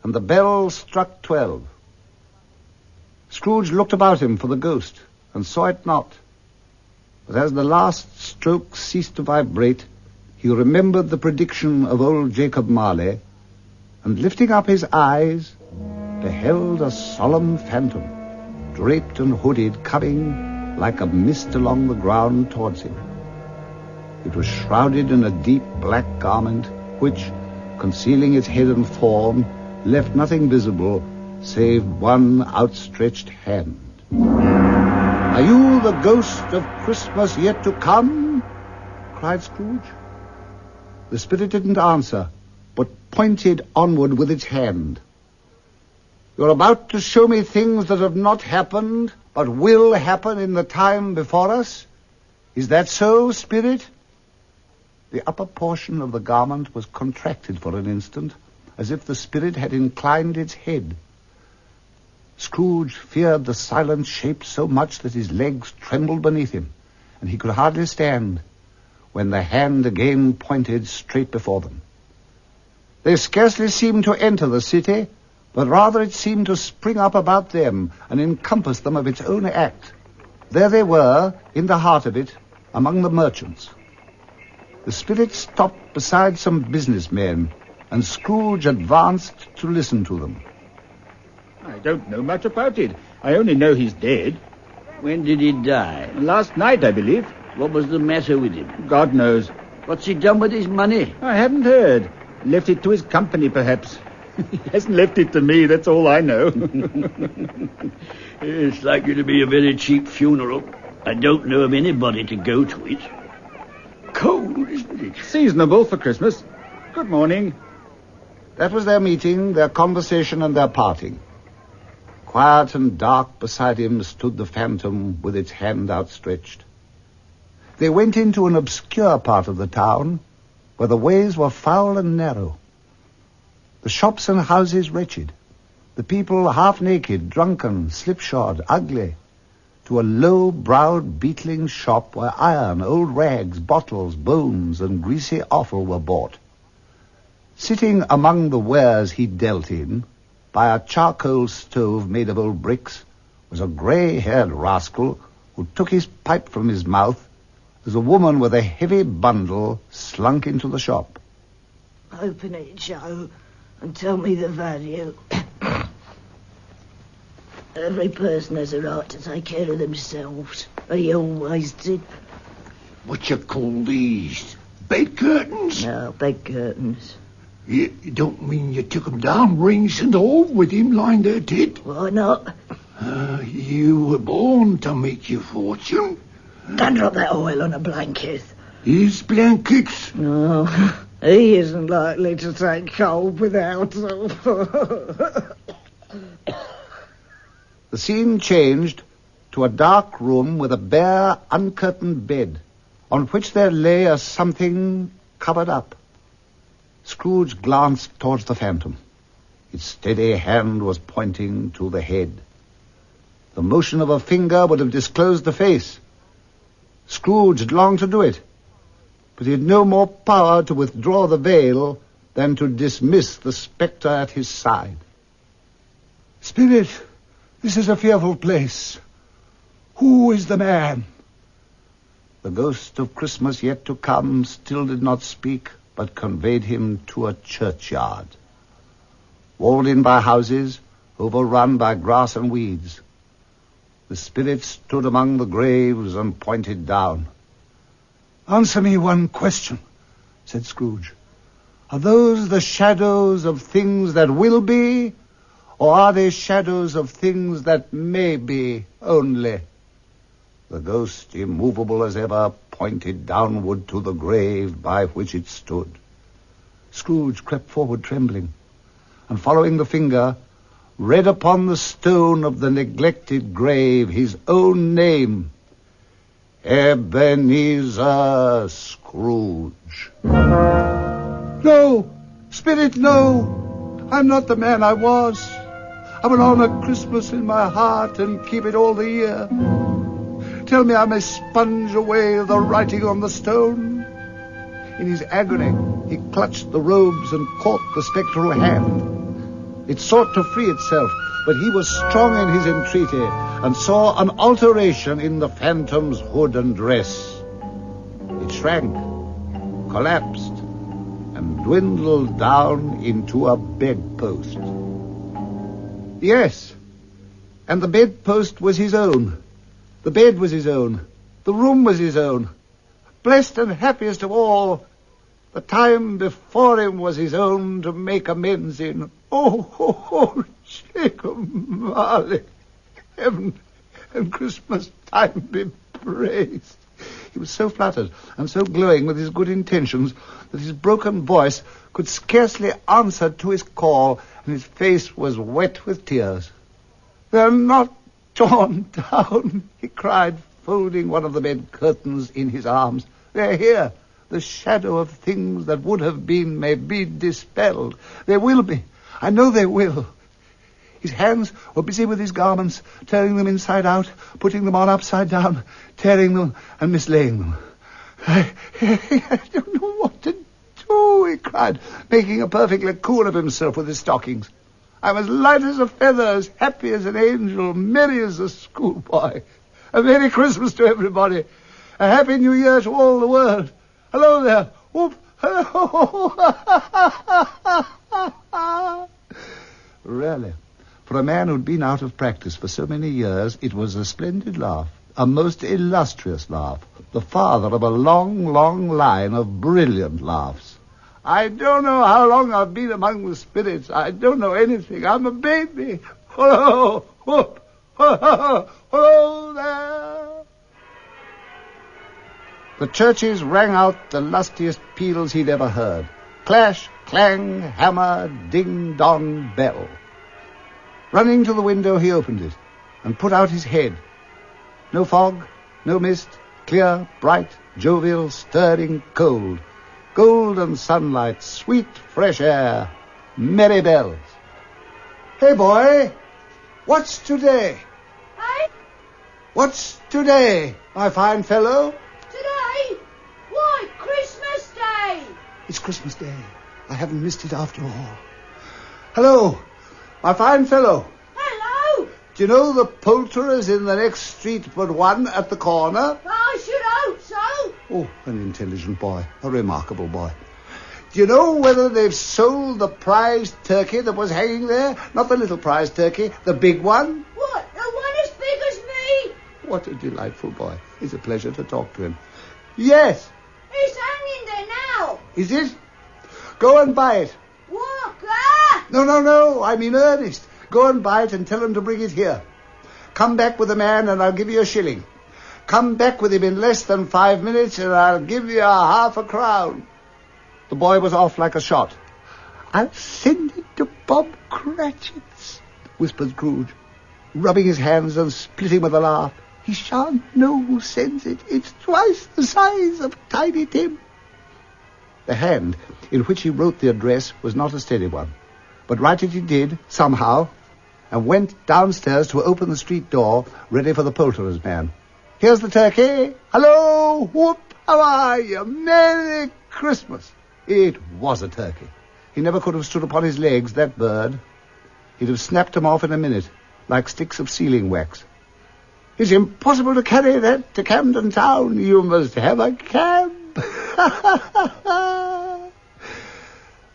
and the bell struck 12. Scrooge looked about him for the ghost, and saw it not. But as the last stroke ceased to vibrate, he remembered the prediction of old Jacob Marley, and lifting up his eyes, beheld a solemn phantom, draped and hooded, coming like a mist along the ground towards him. It was shrouded in a deep black garment, which, concealing its head and form, left nothing visible save one outstretched hand. "Are you the ghost of Christmas yet to come?" cried Scrooge. The spirit didn't answer, but pointed onward with its hand. "You're about to show me things that have not happened, but will happen in the time before us? Is that so, spirit?" The upper portion of the garment was contracted for an instant, as if the spirit had inclined its head. Scrooge feared the silent shape so much that his legs trembled beneath him, and he could hardly stand, when the hand again pointed straight before them. They scarcely seemed to enter the city, but rather it seemed to spring up about them and encompass them of its own act. There they were, in the heart of it, among the merchants. The spirit stopped beside some businessmen, and Scrooge advanced to listen to them. "I don't know much about it. I only know he's dead." "When did he die?" "Last night, I believe." "What was the matter with him?" "God knows." "What's he done with his money?" "I haven't heard. Left it to his company, perhaps." "He hasn't left it to me, that's all I know." "It's likely to be a very cheap funeral. I don't know of anybody to go to it. Cold, isn't it?" "Seasonable for Christmas. Good morning." That was their meeting, their conversation, and their parting. Quiet and dark beside him stood the phantom with its hand outstretched. They went into an obscure part of the town where the ways were foul and narrow, the shops and houses wretched, the people half naked, drunken, slipshod, ugly, to a low-browed, beetling shop where iron, old rags, bottles, bones, and greasy offal were bought. Sitting among the wares he dealt in, by a charcoal stove made of old bricks, was a grey-haired rascal who took his pipe from his mouth as a woman with a heavy bundle slunk into the shop. Open it, Joe, and tell me the value. Every person has a right to take care of themselves. He always did. What you call these? Bed curtains? No, bed curtains. You don't mean you took 'em down, rings and all, with him lying there dead? Why not? You were born to make your fortune. Don't drop that oil on a blanket. His blankets? No, he isn't likely to take cold without them. The scene changed to a dark room with a bare, uncurtained bed, on which there lay a something covered up. Scrooge glanced towards the phantom. Its steady hand was pointing to the head. The motion of a finger would have disclosed the face. Scrooge had longed to do it, but he had no more power to withdraw the veil than to dismiss the spectre at his side. "Spirit, this is a fearful place. Who is the man?" The ghost of Christmas yet to come still did not speak, but conveyed him to a churchyard, walled in by houses, overrun by grass and weeds. The spirit stood among the graves and pointed down. "Answer me one question," said Scrooge. "Are those the shadows of things that will be, or are they shadows of things that may be only?" The ghost, immovable as ever, pointed downward to the grave by which it stood. Scrooge crept forward trembling, and following the finger, read upon the stone of the neglected grave his own name, Ebenezer Scrooge. "No, Spirit, no! I'm not the man I was. I will honor Christmas in my heart and keep it all the year. Tell me I may sponge away the writing on the stone." In his agony, he clutched the robes and caught the spectral hand. It sought to free itself, but he was strong in his entreaty and saw an alteration in the phantom's hood and dress. It shrank, collapsed, and dwindled down into a bedpost. Yes, and the bedpost was his own. The bed was his own. The room was his own. Blessed and happiest of all, the time before him was his own to make amends in. Oh, Jacob Marley, heaven and Christmas time be praised. He was so fluttered and so glowing with his good intentions that his broken voice could scarcely answer to his call, and his face was wet with tears. "They're not torn down," he cried, folding one of the bed curtains in his arms. "They're here. The shadow of things that would have been may be dispelled. They will be. I know they will." His hands were busy with his garments, turning them inside out, putting them on upside down, tearing them and mislaying them. I don't know what to do," he cried, making a perfect cool of himself with his stockings. "I'm as light as a feather, as happy as an angel, merry as a schoolboy. A Merry Christmas to everybody. A Happy New Year to all the world. Hello there. Whoop. Hello. Really, for a man who'd been out of practice for so many years, it was a splendid laugh, a most illustrious laugh, the father of a long, long line of brilliant laughs. "I don't know how long I've been among the spirits. I don't know anything. I'm a baby. Hello. Whoop. Hello there." The churches rang out the lustiest peals he'd ever heard. Clash, clang, hammer, ding, dong, bell. Running to the window, he opened it and put out his head. No fog, no mist, clear, bright, jovial, stirring, cold. Golden sunlight, sweet fresh air, merry bells. Hey, boy, what's today? Hey? What's today, my fine fellow? Today? Why, Christmas Day! It's Christmas Day. I haven't missed it after all. Hello, my fine fellow. Hello! Do you know the poulterer's in the next street but one at the corner? I should hope so. Oh, an intelligent boy, a remarkable boy. Do you know whether they've sold the prize turkey that was hanging there? Not the little prize turkey, the big one? What, the one as big as me? What a delightful boy. It's a pleasure to talk to him. Yes. It's hanging there now. Is it? Go and buy it. Walker! No, I'm in earnest. Go and buy it and tell him to bring it here. Come back with the man and I'll give you a shilling. Come back with him in less than 5 minutes and I'll give you half a crown. The boy was off like a shot. I'll send it to Bob Cratchit's, whispered Scrooge, rubbing his hands and splitting with a laugh. He shan't know who sends it. It's twice the size of Tiny Tim. The hand in which he wrote the address was not a steady one, but write it he did, somehow, and went downstairs to open the street door, ready for the poulterer's man. Here's the turkey. Hello, whoop, how are you? Merry Christmas. It was a turkey. He never could have stood upon his legs, that bird. He'd have snapped them off in a minute, like sticks of sealing wax. It's impossible to carry that to Camden Town. You must have a cab.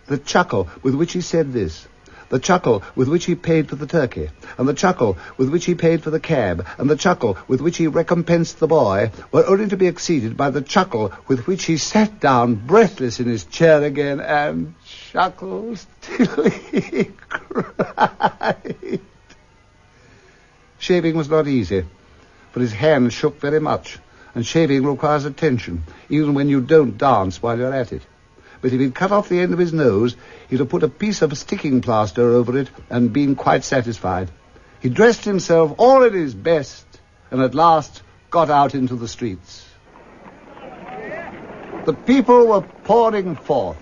The chuckle with which he said this, the chuckle with which he paid for the turkey, and the chuckle with which he paid for the cab, and the chuckle with which he recompensed the boy, were only to be exceeded by the chuckle with which he sat down breathless in his chair again and chuckled till he cried. Shaving was not easy, for his hand shook very much, and shaving requires attention, even when you don't dance while you're at it. But if he'd cut off the end of his nose, he'd have put a piece of sticking plaster over it and been quite satisfied. He dressed himself all in his best, and at last got out into the streets. The people were pouring forth,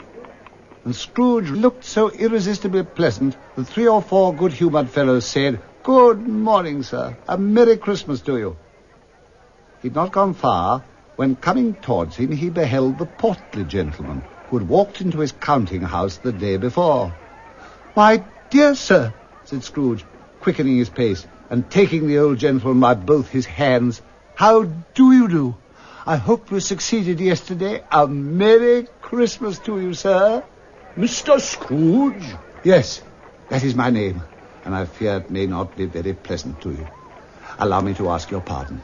and Scrooge looked so irresistibly pleasant that 3 or 4 good-humoured fellows said, "Good morning, sir. A Merry Christmas to you." He'd not gone far when, coming towards him, he beheld the portly gentleman who had walked into his counting-house the day before. "My dear sir," said Scrooge, quickening his pace and taking the old gentleman by both his hands, "how do you do? I hope you succeeded yesterday. A Merry Christmas to you, sir." Mr. Scrooge? Yes, that is my name, and I fear it may not be very pleasant to you. Allow me to ask your pardon.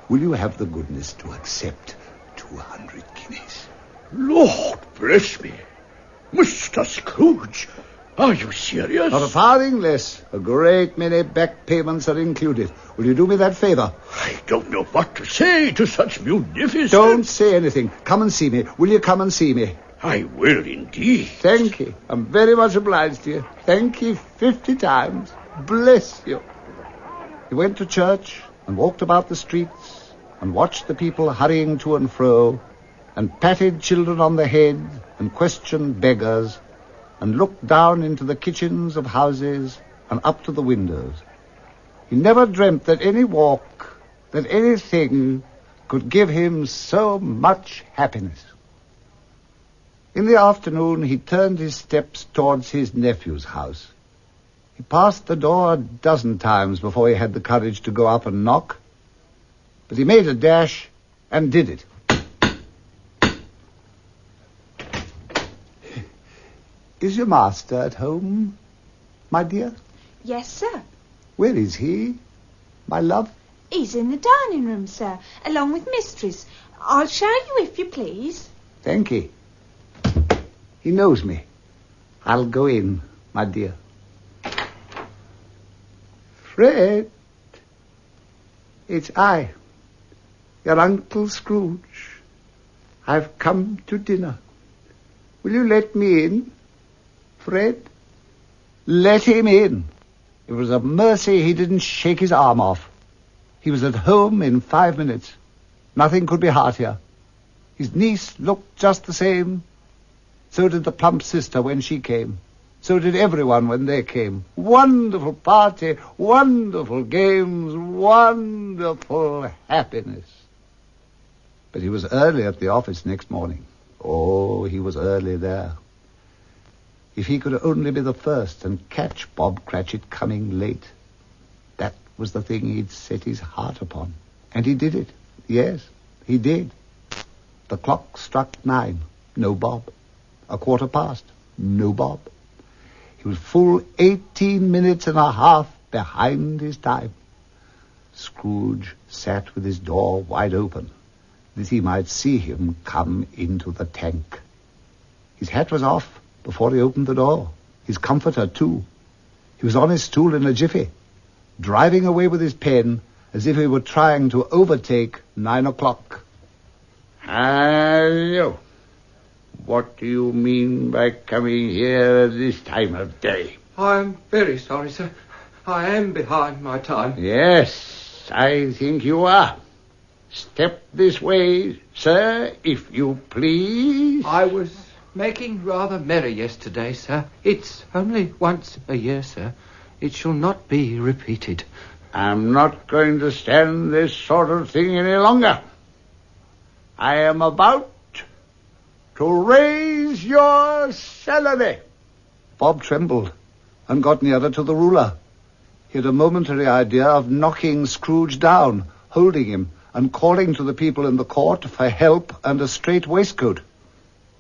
Will you have the goodness to accept 200 guineas? Lord bless me. Mr. Scrooge, are you serious? Not a farthing less. A great many back payments are included. Will you do me that favour? I don't know what to say to such munificence. Don't say anything. Come and see me. Will you come and see me? I will indeed. Thank you. I'm very much obliged to you. Thank you 50 times. Bless you. He went to church and walked about the streets and watched the people hurrying to and fro, and patted children on the head, and questioned beggars, and looked down into the kitchens of houses and up to the windows. He never dreamt that any walk, that anything could give him so much happiness. In the afternoon he turned his steps towards his nephew's house. He passed the door a dozen times before he had the courage to go up and knock, but he made a dash and did it. Is your master at home, my dear? Yes, sir. Where is he, my love? He's in the dining room, sir, along with mistress. I'll show you if you please. Thank you. He knows me. I'll go in, my dear. Fred, it's I, your Uncle Scrooge. I've come to dinner. Will you let me in, Fred? Let him in. It was a mercy he didn't shake his arm off. He was at home in 5 minutes. Nothing could be heartier. His niece looked just the same. So did the plump sister when she came. So did everyone when they came. Wonderful party, wonderful games, wonderful happiness. But he was early at the office next morning. Oh, he was early there. If he could only be the first and catch Bob Cratchit coming late. That was the thing he'd set his heart upon. And he did it. Yes, he did. The clock struck 9. No Bob. 1:15. No Bob. He was full 18 minutes and a half behind his time. Scrooge sat with his door wide open, that he might see him come into the tank. His hat was off before he opened the door. His comforter, too. He was on his stool in a jiffy, driving away with his pen as if he were trying to overtake 9 o'clock. Hello. What do you mean by coming here at this time of day? I'm very sorry, sir. I am behind my time. Yes, I think you are. Step this way, sir, if you please. I was making rather merry yesterday, sir. It's only once a year, sir. It shall not be repeated. I'm not going to stand this sort of thing any longer. I am about to raise your salary. Bob trembled and got nearer to the ruler. He had a momentary idea of knocking Scrooge down, holding him, and calling to the people in the court for help and a straight waistcoat.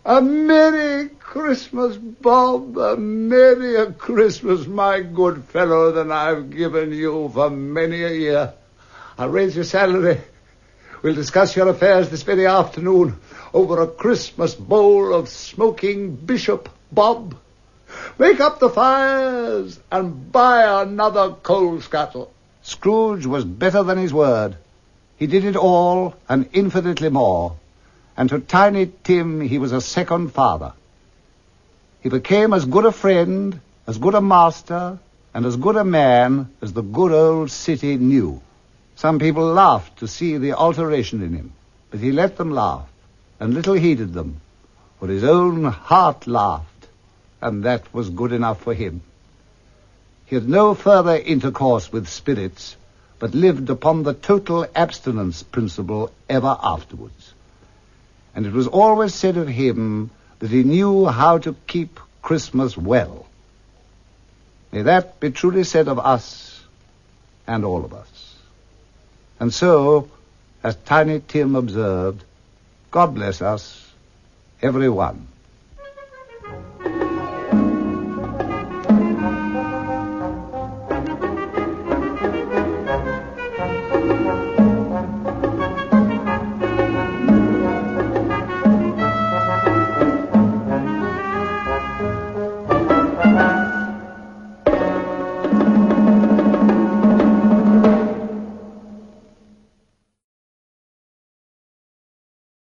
A Merry Christmas, Bob. A merrier Christmas, my good fellow, than I've given you for many a year. I'll raise your salary. We'll discuss your affairs this very afternoon over a Christmas bowl of smoking bishop, Bob. Make up the fires and buy another coal scuttle. Scrooge was better than his word. He did it all and infinitely more. And to Tiny Tim he was a second father. He became as good a friend, as good a master, and as good a man as the good old city knew. Some people laughed to see the alteration in him, but he let them laugh, and little heeded them, for his own heart laughed, and that was good enough for him. He had no further intercourse with spirits, but lived upon the total abstinence principle ever afterwards. And it was always said of him that he knew how to keep Christmas well. May that be truly said of us and all of us. And so, as Tiny Tim observed, God bless us, every one.